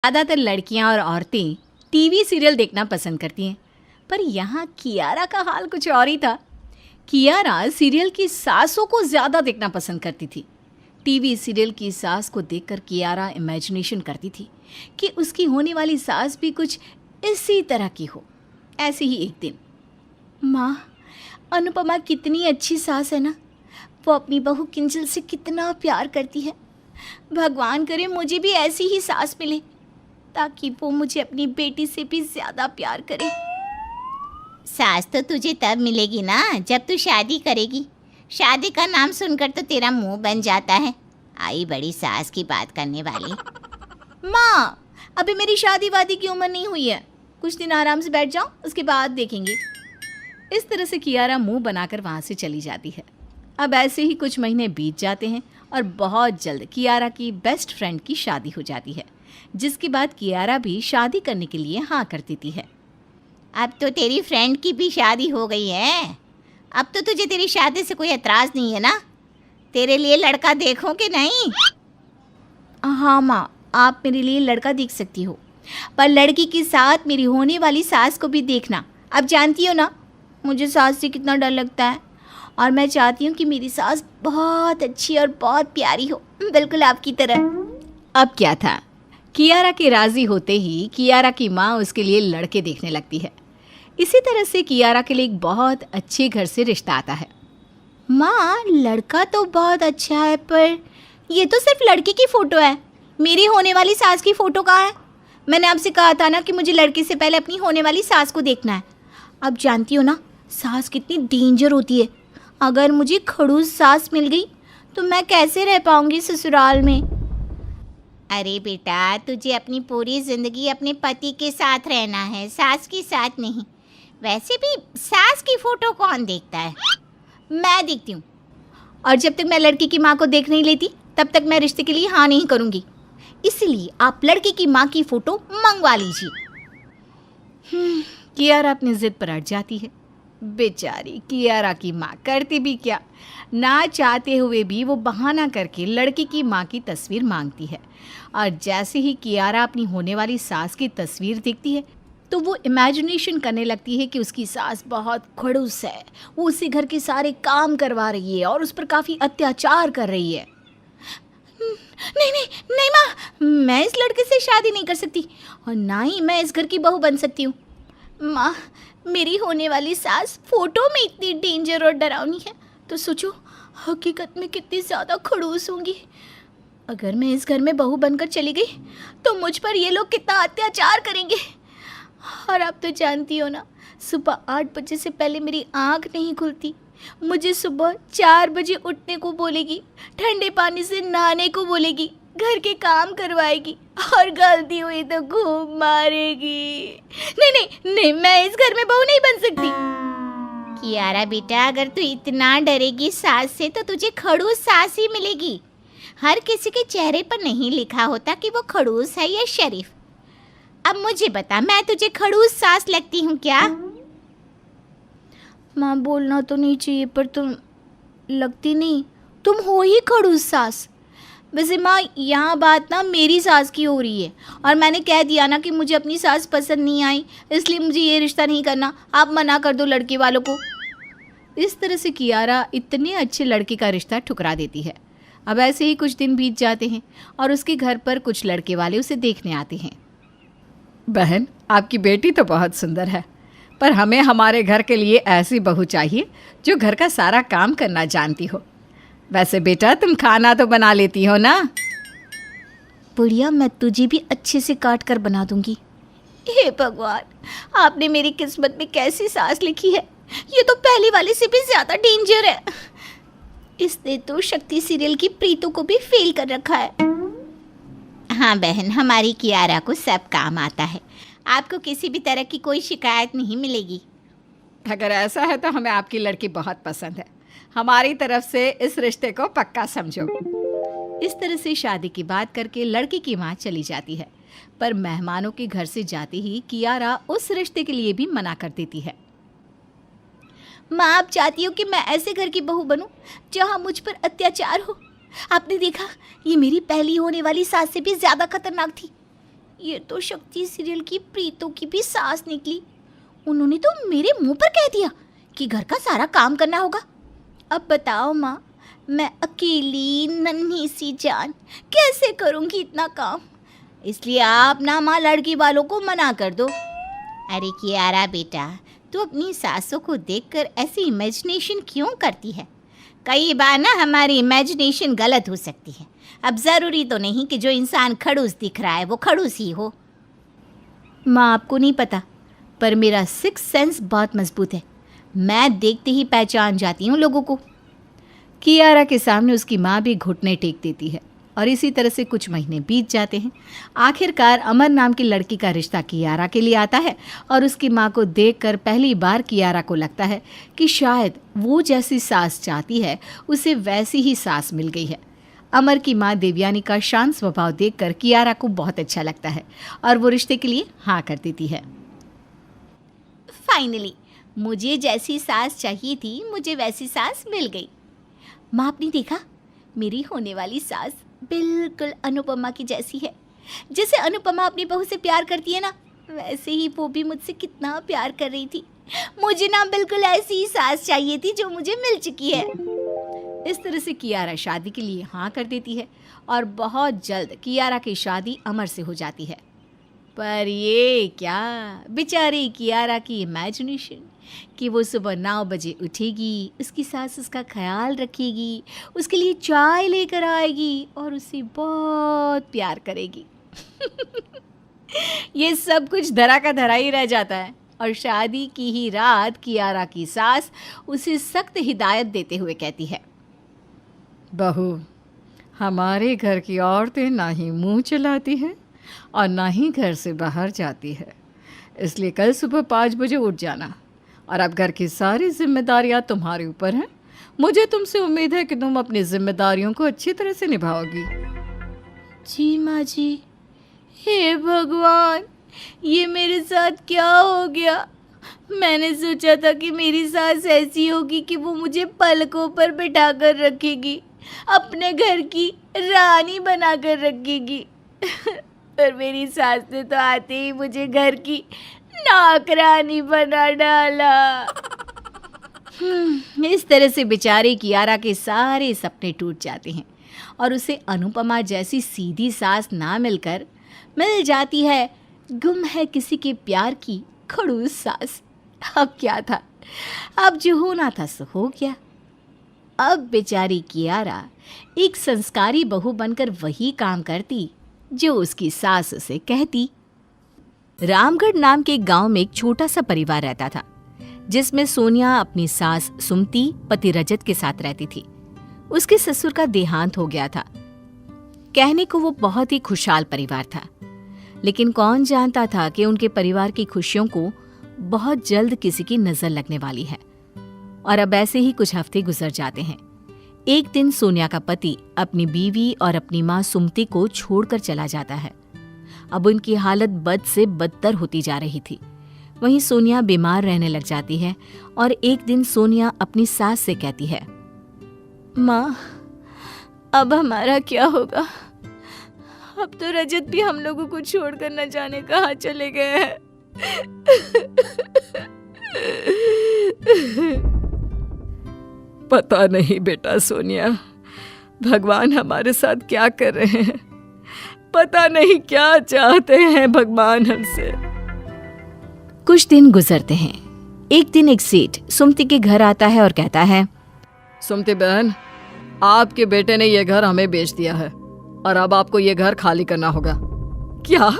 ज़्यादातर लड़कियां और औरतें टीवी सीरियल देखना पसंद करती हैं, पर यहाँ कियारा का हाल कुछ और ही था। कियारा सीरियल की सासों को ज़्यादा देखना पसंद करती थी। टीवी सीरियल की सास को देखकर कियारा इमेजिनेशन करती थी कि उसकी होने वाली सास भी कुछ इसी तरह की हो। ऐसे ही एक दिन, माँ, अनुपमा कितनी अच्छी सास है ना, वो अपनी बहू किंजल से कितना प्यार करती है। भगवान करे मुझे भी ऐसी ही सास मिले ताकि वो मुझे अपनी बेटी से भी ज़्यादा प्यार करे। सास तो तुझे तब मिलेगी ना जब तू शादी करेगी। शादी का नाम सुनकर तो तेरा मुंह बन जाता है। आई बड़ी सास की बात करने वाली। माँ, अभी मेरी शादी वादी की उम्र नहीं हुई है, कुछ दिन आराम से बैठ जाओ, उसके बाद देखेंगे। इस तरह से कियारा मुंह बनाकर वहाँ से चली जाती है। अब ऐसे ही कुछ महीने बीत जाते हैं और बहुत जल्द कियारा की बेस्ट फ्रेंड की शादी हो जाती है, जिसके बाद कियारा भी शादी करने के लिए हाँ कर देती है। अब तो तेरी फ्रेंड की भी शादी हो गई है। अब तो तुझे तेरी शादी से कोई एतराज़ नहीं है ना? तेरे लिए लड़का देखो कि नहीं? हाँ माँ, आप मेरे लिए लड़का देख सकती हो, पर लड़की के साथ मेरी होने वाली सास को भी देखना। अब जानती हो ना मुझे सास से कितना डर लगता है, और मैं चाहती हूँ कि मेरी सास बहुत अच्छी और बहुत प्यारी हो, बिल्कुल आपकी तरह। अब क्या था, कियारा के राज़ी होते ही कियारा की माँ उसके लिए लड़के देखने लगती है। इसी तरह से कियारा के लिए एक बहुत अच्छे घर से रिश्ता आता है। माँ, लड़का तो बहुत अच्छा है, पर ये तो सिर्फ लड़के की फ़ोटो है, मेरी होने वाली सास की फ़ोटो कहाँ है? मैंने आपसे कहा था ना कि मुझे लड़के से पहले अपनी होने वाली सास को देखना है। अब जानती हो ना सास कितनी डेंजर होती है। अगर मुझे खड़ूस सास मिल गई तो मैं कैसे रह पाऊंगी ससुराल में। अरे बेटा, तुझे अपनी पूरी ज़िंदगी अपने पति के साथ रहना है, सास के साथ नहीं। वैसे भी सास की फ़ोटो कौन देखता है? मैं देखती हूँ, और जब तक मैं लड़की की माँ को देख नहीं लेती तब तक मैं रिश्ते के लिए हाँ नहीं करूँगी। इसलिए आप लड़की की माँ की फ़ोटो मंगवा लीजिए। कियारा अपनी ज़िद पर अड़ जाती है। बेचारी कियारा की माँ करती भी क्या, ना चाहते हुए भी वो बहाना करके लड़की की माँ की तस्वीर मांगती है। और जैसे ही कियारा अपनी होने वाली सास की तस्वीर देखती है तो वो इमेजिनेशन करने लगती है कि उसकी सास बहुत खड़ूस है, वो उसी घर के सारे काम करवा रही है और उस पर काफ़ी अत्याचार कर रही है। नहीं नहीं नहीं माँ, मैं इस लड़के से शादी नहीं कर सकती, और ना ही मैं इस घर की बहू बन सकती हूँ। माँ, मेरी होने वाली सास फोटो में इतनी डेंजर और डरावनी है, तो सोचो हकीकत में कितनी ज़्यादा खड़ूस होंगी। अगर मैं इस घर में बहू बनकर चली गई तो मुझ पर ये लोग कितना अत्याचार करेंगे। और आप तो जानती हो ना, सुबह 8 बजे से पहले मेरी आँख नहीं खुलती। मुझे सुबह 4 बजे उठने को बोलेगी, ठंडे पानी से नहाने को बोलेगी, घर के काम करवाएगी, और गलती हुई तो खूब मारेगी। नहीं नहीं नहीं, मैं इस घर में बहू नहीं बन सकती। कियारा बेटा, अगर तू इतना डरेगी सास से तो तुझे खड़ूस सास ही मिलेगी। हर किसी के चेहरे पर नहीं लिखा होता कि वो खड़ूस है या शरीफ। अब मुझे बता, मैं तुझे खड़ूस सास लगती हूँ क्या? माँ, बोलना तो नहीं चाहिए, पर तुम लगती नहीं, तुम हो ही खड़ूस सास। वैसे माँ, यहाँ बात ना मेरी सास की हो रही है, और मैंने कह दिया ना कि मुझे अपनी सास पसंद नहीं आई, इसलिए मुझे ये रिश्ता नहीं करना। आप मना कर दो लड़के वालों को। इस तरह से कियारा इतने अच्छे लड़के का रिश्ता ठुकरा देती है। अब ऐसे ही कुछ दिन बीत जाते हैं और उसके घर पर कुछ लड़के वाले उसे देखने आते हैं। बहन, आपकी बेटी तो बहुत सुंदर है, पर हमें हमारे घर के लिए ऐसी बहू चाहिए जो घर का सारा काम करना जानती हो। वैसे बेटा, तुम खाना तो बना लेती हो ना? बुढ़िया, मैं तुझे भी अच्छे से काट कर बना दूंगी। हे भगवान, आपने मेरी किस्मत में कैसी सास लिखी है, ये तो पहले वाले से भी ज़्यादा डेंजर है। इसने तो शक्ति सीरियल की प्रीतों को भी फेल कर रखा है। हाँ बहन, हमारी कियारा को सब काम आता है। आपको किसी भी तरह की कोई शिकायत नहीं मिलेगी। अगर ऐसा है तो हमें आपकी लड़की बहुत पसंद है। हमारी तरफ से इस रिश्ते को पक्का समझो। इस तरह से शादी की बात करके लड़की की माँ चली जाती है, पर मेहमानों के घर से जाते ही कियारा उस रिश्ते के लिए भी मना कर देती है। माँ, आप चाहती हो कि मैं ऐसे घर की बहू बनूं जहाँ मुझ पर अत्याचार हो? आपने देखा, ये मेरी पहली होने वाली सास से भी ज़्यादा खतरनाक थी। ये तो शक्ति सीरियल की प्रीतो की भी सास निकली। उन्होंने तो मेरे मुंह पर कह दिया कि घर का सारा काम करना होगा। अब बताओ माँ, मैं अकेली नन्ही सी जान कैसे करूँगी इतना काम? इसलिए आप ना माँ लड़की वालों को मना कर दो। अरे कियारा बेटा, तू अपनी सासों को देखकर ऐसी इमेजिनेशन क्यों करती है? कई बार ना हमारी इमेजिनेशन गलत हो सकती है। अब ज़रूरी तो नहीं कि जो इंसान खड़ूस दिख रहा है वो खड़ूस ही हो। माँ, आपको नहीं पता, पर मेरा सिक्स सेंस बहुत मजबूत है। मैं देखते ही पहचान जाती हूँ लोगों को। कियारा के सामने उसकी माँ भी घुटने टेक देती है और इसी तरह से कुछ महीने बीत जाते हैं। आखिरकार अमर नाम की लड़की का रिश्ता कियारा के लिए आता है और उसकी माँ को देखकर पहली बार कियारा को लगता है कि शायद वो जैसी सास चाहती है उसे वैसी ही सास मिल गई है। अमर की माँ देवयानी का शांत स्वभाव देखकर कियारा को बहुत अच्छा लगता है और वो रिश्ते के लिए हाँ कर देती है। फाइनली मुझे जैसी सास चाहिए थी, मुझे वैसी सास मिल गई। माँ, आपने देखा, मेरी होने वाली सास बिल्कुल अनुपमा की जैसी है। जैसे अनुपमा अपनी बहू से प्यार करती है ना, वैसे ही वो भी मुझसे कितना प्यार कर रही थी। मुझे ना बिल्कुल ऐसी ही सास चाहिए थी जो मुझे मिल चुकी है। इस तरह से कियारा शादी के लिए हाँ कर देती है और बहुत जल्द कियारा की शादी अमर से हो जाती है। पर ये क्या, बेचारी कियारा की इमेजिनेशन कि वो सुबह 9 बजे उठेगी, उसकी सास उसका ख्याल रखेगी, उसके लिए चाय लेकर आएगी और उसे बहुत प्यार करेगी। ये सब कुछ धरा का धरा ही रह जाता है और शादी की ही रात कियारा की सास उसे सख्त हिदायत देते हुए कहती है, बहू, हमारे घर की औरतें ना ही मुंह चलाती हैं और ना ही घर से बाहर जाती है, इसलिए कल सुबह 5 बजे उठ जाना और अब घर की सारी जिम्मेदारियां तुम्हारे ऊपर हैं। मुझे तुमसे उम्मीद है कि तुम अपनी जिम्मेदारियों को अच्छी तरह से निभाओगी। जी माँ जी। हे भगवान, ये मेरे साथ क्या हो गया? मैंने सोचा था कि मेरी सास ऐसी होगी कि वो मुझे पलकों पर बिठा कर रखेगी, अपने घर की रानी बना कर रखेगी। पर मेरी सास ने तो आते ही मुझे घर की नौकरानी बना डाला। इस तरह से बेचारे कियारा के सारे सपने टूट जाते हैं और उसे अनुपमा जैसी सीधी सास ना मिलकर मिल जाती है गुम है किसी के प्यार की खड़ूस सास। अब क्या था, अब जो होना था सो हो गया। अब बेचारी कियारा एक संस्कारी बहू बनकर वही काम करती जो उसकी सास उसे कहती। रामगढ़ नाम के गांव में एक छोटा सा परिवार रहता था जिसमें सोनिया अपनी सास सुमति पति रजत के साथ रहती थी। उसके ससुर का देहांत हो गया था। कहने को वो बहुत ही खुशहाल परिवार था, लेकिन कौन जानता था कि उनके परिवार की खुशियों को बहुत जल्द किसी की नजर लगने वाली है। और अब ऐसे ही कुछ हफ्ते गुजर जाते हैं। एक दिन सोनिया का पति अपनी बीवी और अपनी माँ सुमति को छोड़कर चला जाता है। अब उनकी हालत बद से बदतर होती जा रही थी। वहीं सोनिया बीमार रहने लग जाती है और एक दिन सोनिया अपनी सास से कहती है, माँ, अब हमारा क्या होगा? अब तो रजत भी हम लोगों को छोड़कर न जाने कहाँ चले गए हैं। पता नहीं बेटा सोनिया, भगवान हमारे साथ क्या कर रहे हैं। पता नहीं क्या चाहते हैं भगवान हमसे। कुछ दिन गुजरते हैं। एक दिन एक सेठ सुमति के घर आता है और कहता है, सुमति बहन, आपके बेटे ने ये घर हमें बेच दिया है और अब आपको ये घर खाली करना होगा। क्या?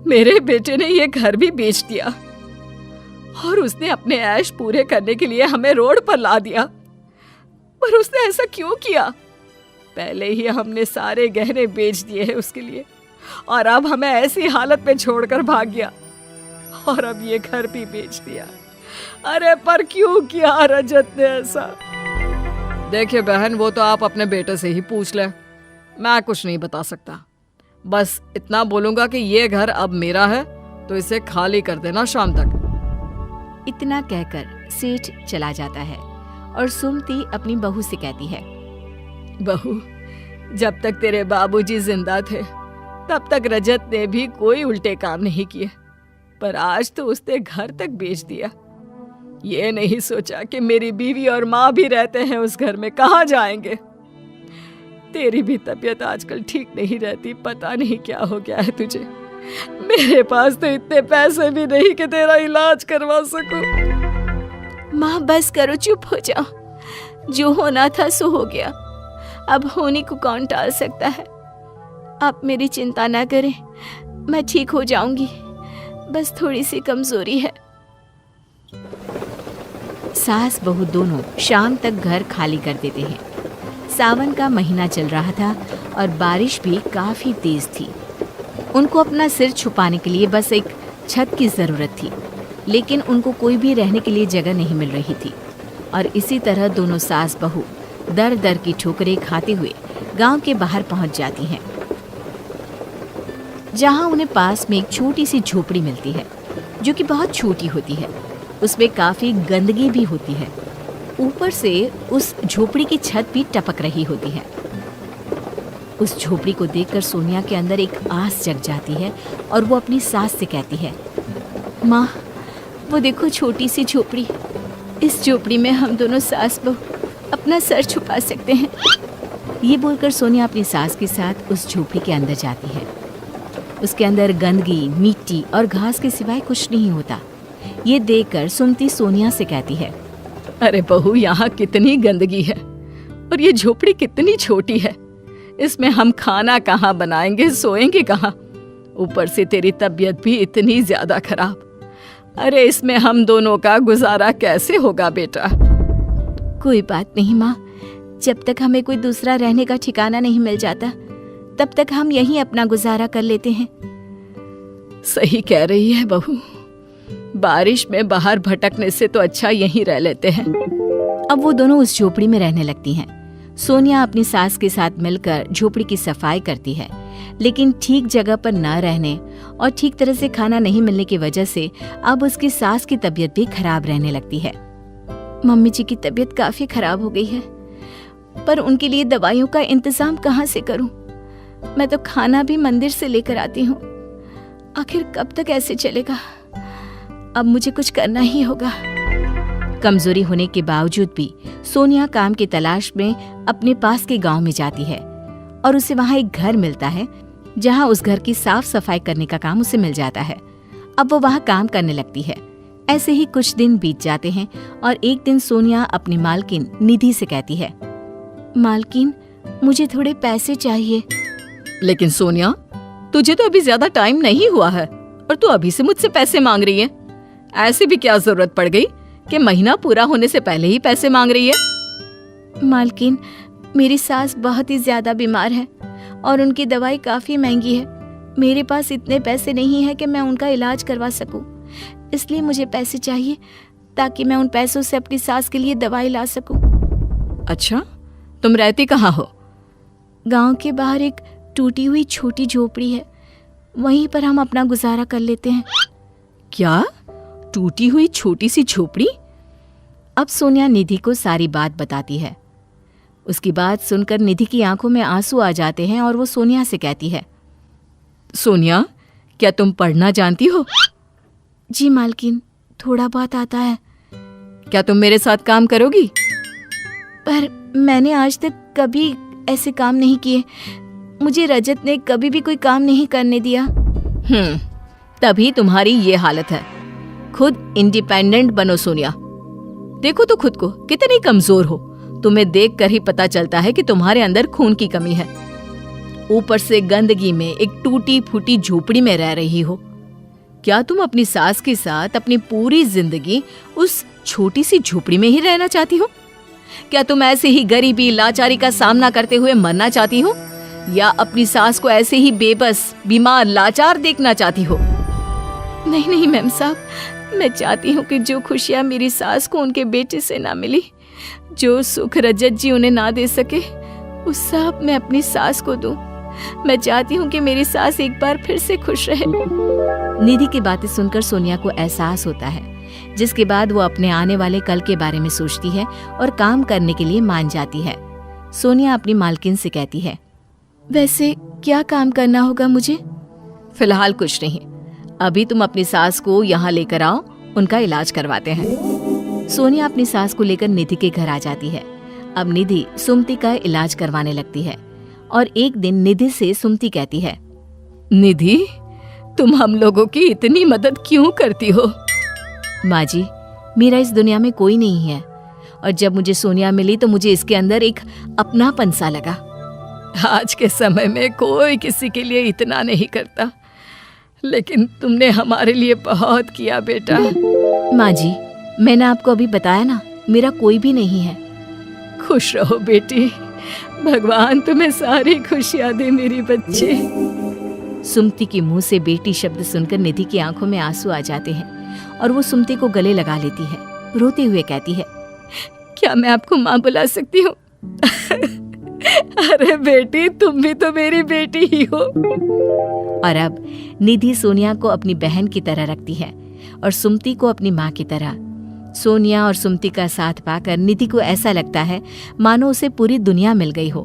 मेरे बेटे ने ये घर भी बेच दिया और उसने अपने ऐश पूरे करने के लिए हमें रोड पर ला दिया? पर उसने ऐसा क्यों किया? पहले ही हमने सारे गहने बेच दिए हैं उसके लिए और अब हमें ऐसी हालत में छोड़कर भाग गया और अब ये घर भी बेच दिया। अरे पर क्यों किया रजत ने ऐसा? देखिए बहन, वो तो आप अपने बेटे से ही पूछ लें, मैं कुछ नहीं बता सकता। बस इतना बोलूंगा कि ये घर अब मेरा है, तो इसे खाली कर देना शाम तक। इतना कहकर सेठ चला जाता है और सुमति अपनी बहू से कहती है, बहू, जब तक तेरे बाबूजी जिंदा थे तब तक रजत ने भी कोई उल्टे काम नहीं किए, पर आज तो उसने घर तक बेच दिया। ये नहीं सोचा कि मेरी बीवी और माँ भी रहते हैं उस घर में, कहाँ जाएंगे। तेरी भी तबीयत आजकल ठीक नहीं रहती, पता नहीं क्या हो गया है तुझे। मेरे पास तो इतने पैसे भी नहीं कि तेरा इलाज करवा सकूं। माँ बस करो, चुप हो जाओ। जो होना था सो हो गया, अब होने को कौन टाल सकता है। आप मेरी चिंता ना करें, मैं ठीक हो जाऊंगी, बस थोड़ी सी कमजोरी है। सास बहू दोनों शाम तक घर खाली कर देते हैं। सावन का महीना चल रहा था और बारिश भी काफी तेज थी। उनको अपना सिर छुपाने के लिए बस एक छत की जरूरत थी, लेकिन उनको कोई भी रहने के लिए जगह नहीं मिल रही थी। और इसी तरह दोनों सास बहू दर दर की ठोकरें खाते हुए गांव के बाहर पहुंच जाती हैं, जहां उन्हें पास में एक छोटी सी झोपड़ी मिलती है, जो कि बहुत छोटी होती है। उसमें काफी गंदगी भी होती है। ऊपर से उस झोपड़ी की छत भी टपक रही होती है। उस झोपड़ी को देखकर सोनिया के अंदर एक आस जग जाती है और वो अपनी सास से कहती है, माँ वो देखो छोटी सी झोपड़ी, इस झोपड़ी में हम दोनों सास बहू अपना सर छुपा सकते हैं। ये बोलकर सोनिया अपनी सास के साथ उस झोपड़ी के अंदर जाती है। उसके अंदर गंदगी, मिट्टी और घास के सिवाय कुछ नहीं होता। ये देखकर सुमती सोनिया से कहती है, अरे बहू, यहाँ कितनी गंदगी है और ये झोपड़ी कितनी छोटी है। इसमें हम खाना कहाँ बनाएंगे, सोएंगे कहाँ। ऊपर से तेरी तबीयत भी इतनी ज्यादा खराब। अरे इसमें हम दोनों का गुजारा कैसे होगा बेटा। कोई बात नहीं माँ, जब तक हमें कोई दूसरा रहने का ठिकाना नहीं मिल जाता तब तक हम यहीं अपना गुजारा कर लेते हैं। सही कह रही है बहू, बारिश में बाहर भटकने से तो अच्छा यहीं रह लेते हैं। अब वो दोनों उस झोपड़ी में रहने लगती हैं। सोनिया अपनी सास के साथ मिलकर झोपड़ी की सफाई करती है, लेकिन ठीक जगह पर न रहने और ठीक तरह से खाना नहीं मिलने की वजह से अब उसकी सास की तबीयत भी खराब रहने लगती है। मम्मी जी की तबीयत काफी खराब हो गई है, पर उनके लिए दवाइयों का इंतजाम कहाँ से करूं? मैं तो खाना भी मंदिर से लेकर आती हूँ। आखिर कब तक ऐसे चलेगा? अब मुझे कुछ करना ही होगा। कमजोरी होने के बावजूद भी सोनिया काम की तलाश में अपने पास के गांव में जाती है और उसे वहां एक घर मिलता है, जहां उस घर की साफ सफाई करने का काम उसे मिल जाता है। अब वो वहां काम करने लगती है। ऐसे ही कुछ दिन बीत जाते हैं और एक दिन सोनिया अपनी मालकिन निधि से कहती है, मालकिन मुझे थोड़े पैसे चाहिए। लेकिन सोनिया, तुझे तो अभी ज्यादा टाइम नहीं हुआ है और तू अभी से मुझसे पैसे मांग रही है। ऐसी भी क्या जरूरत पड़ गई कि महीना पूरा होने से पहले ही पैसे मांग रही है। मालकिन, मेरी सास बहुत ही ज्यादा बीमार है और उनकी दवाई काफी महंगी है। मेरे पास इतने पैसे नहीं है कि मैं उनका इलाज करवा सकूं, इसलिए मुझे पैसे चाहिए ताकि मैं उन पैसों से अपनी सास के लिए दवाई ला सकूं। अच्छा, तुम रहती कहाँ हो? गांव के बाहर एक टूटी हुई छोटी झोपड़ी है, वहीं पर हम अपना गुजारा कर लेते हैं। क्या? टूटी हुई छोटी सी झोपड़ी? अब सोनिया निधि को सारी बात बताती है। उसकी बात सुनकर निधि की आंखों में आंसू आ जाते हैं और वो सोनिया से कहती है, सोनिया, क्या तुम पढ़ना जानती हो? जी मालकिन, थोड़ा बहुत आता है। क्या तुम मेरे साथ काम करोगी? पर मैंने आज तक कभी ऐसे काम नहीं किए। मुझे रजत ने कभी भी कोई काम नहीं करने दिया। तभी तुम्हारी ये हालत है। खुद इंडिपेंडेंट बनो सोनिया। देखो तो खुद को, कितनी कमजोर हो। तुम्हें देखकर ही पता चलता है कि तुम्हारे अंदर खून की कमी है। ऊपर से गंदगी में एक टूटी फूटी झोपड़ी में रह रही हो। क्या तुम अपनी सास के साथ अपनी पूरी जिंदगी उस छोटी सी झोपड़ी में ही रहना चाहती हो? क्या तुम ऐसे ही गरीबी लाचारी का सामना करते हुए मरना चाहती हो, या अपनी सास को ऐसे ही बेबस, बीमार, लाचार देखना चाहती हो? नहीं नहीं मैम साहब, मैं चाहती हूँ कि जो खुशियाँ मेरी सास को उनके बेटे से ना मिली, जो सुख रजत जी उन्हें ना दे सके, उस सब मैं अपनी सास को दूं। मैं चाहती हूँ कि मेरी सास एक बार फिर से खुश रहे। निधि की बातें सुनकर सोनिया को एहसास होता है, जिसके बाद वो अपने आने वाले कल के बारे में सोचती है और काम करने के लिए मान जाती है। सोनिया अपनी मालकिन से कहती है, वैसे क्या काम करना होगा मुझे? फिलहाल कुछ नहीं, अभी तुम अपनी सास को यहाँ लेकर आओ, उनका इलाज करवाते हैं। सोनिया अपनी सास को लेकर निधि के घर आ जाती है। अब निधि सुमति का इलाज करवाने लगती है और एक दिन निधि से सुमति कहती है, निधि, तुम हम लोगों की इतनी मदद क्यों करती हो? माँ जी, मेरा इस दुनिया में कोई नहीं है और जब मुझे सोनिया मिली तो मुझे इसके अंदर एक अपनापन सा लगा। आज के समय में कोई किसी के लिए इतना नहीं करता, लेकिन तुमने हमारे लिए बहुत किया बेटा। माँ जी, मैंने आपको अभी बताया ना, मेरा कोई भी नहीं है। खुश रहो बेटी, भगवान तुम्हें सारी खुशियां दे मेरी बच्ची। सुमति के मुंह से बेटी शब्द सुनकर निधि की आंखों में आंसू आ जाते हैं और वो सुमति को गले लगा लेती है। रोते हुए कहती है, क्या मैं आपको माँ बुला सकती हूँ? अरे बेटी, तुम भी तो मेरी बेटी ही हो। और अब निधि सोनिया को अपनी बहन की तरह रखती है और सुमति को अपनी माँ की तरह। सोनिया और सुमति का साथ पाकर निधि को ऐसा लगता है मानो उसे पूरी दुनिया मिल गई हो।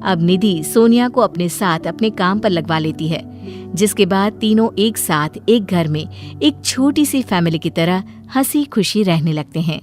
अब निधि सोनिया को अपने साथ अपने काम पर लगवा लेती है, जिसके बाद तीनों एक साथ एक घर में एक छोटी सी फैमिली की तरह हंसी खुशी रहने लगते हैं।